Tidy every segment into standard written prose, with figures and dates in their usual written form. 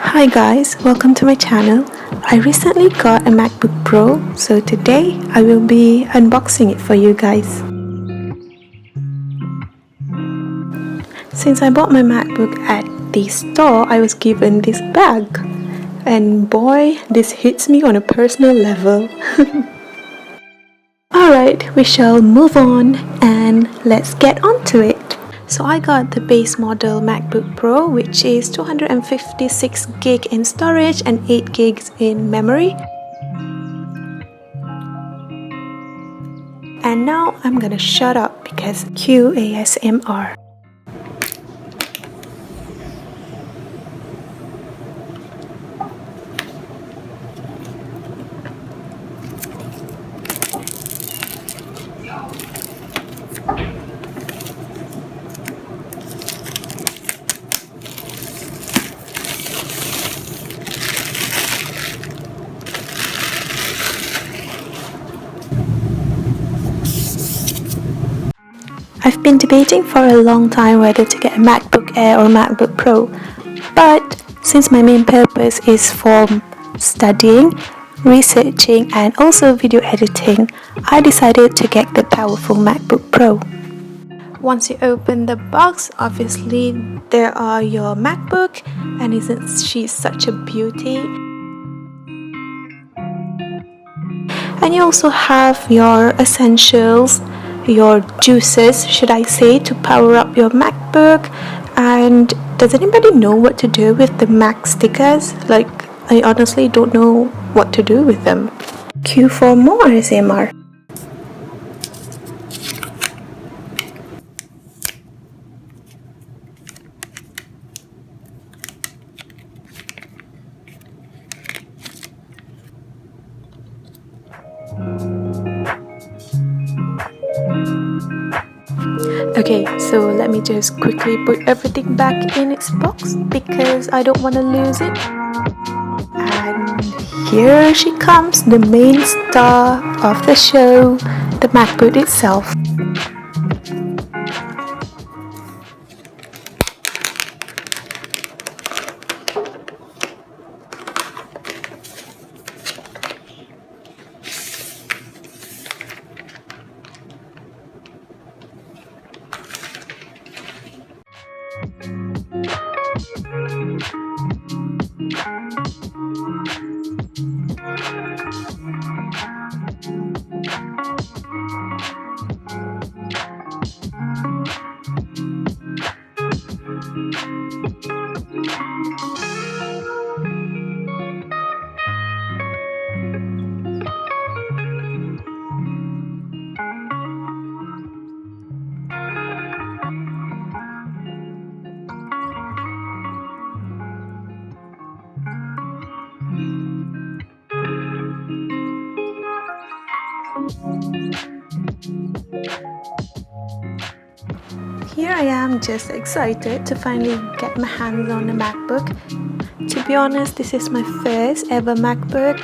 Hi guys, welcome to my channel. I recently got a MacBook Pro, so today I will be unboxing it for you guys. Since I bought my MacBook at the store, I was given this bag. And boy, this hits me on a personal level. Alright, we shall move on and let's get on to it. So I got the base model MacBook Pro, which is 256 gig in storage and 8 gigs in memory. And now I'm gonna shut up because cue ASMR. I've been debating for a long time whether to get a MacBook Air or MacBook Pro, but since my main purpose is for studying, researching and also video editing, I decided to get the powerful MacBook Pro. Once you open the box, obviously there are your MacBook, and isn't she such a beauty? And you also have your essentials, your juices, should I say, to power up your MacBook. And does anybody know what to do with the Mac stickers? Like, I honestly don't know what to do with them. Cue for more ASMR. Okay, so let me just quickly put everything back in its box because I don't want to lose it. And here she comes, the main star of the show, the MacBook itself. Here I am, just excited to finally get my hands on a MacBook. To be honest, this is my first ever MacBook,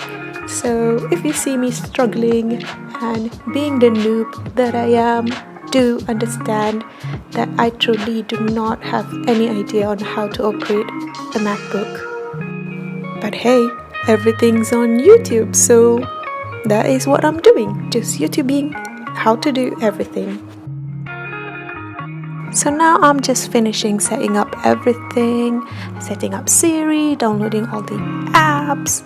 so if you see me struggling and being the noob that I am, do understand that I truly do not have any idea on how to operate a MacBook. But hey, everything's on YouTube, so that is what I'm doing, just YouTubing how to do everything. So now I'm just finishing setting up everything, setting up Siri, downloading all the apps.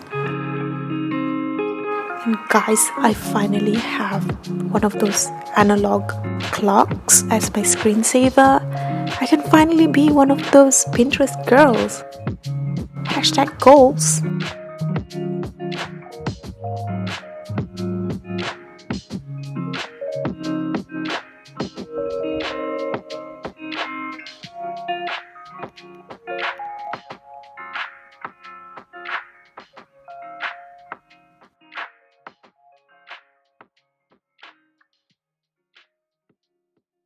And guys, I finally have one of those analog clocks as my screensaver. I can finally be one of those Pinterest girls. #goals.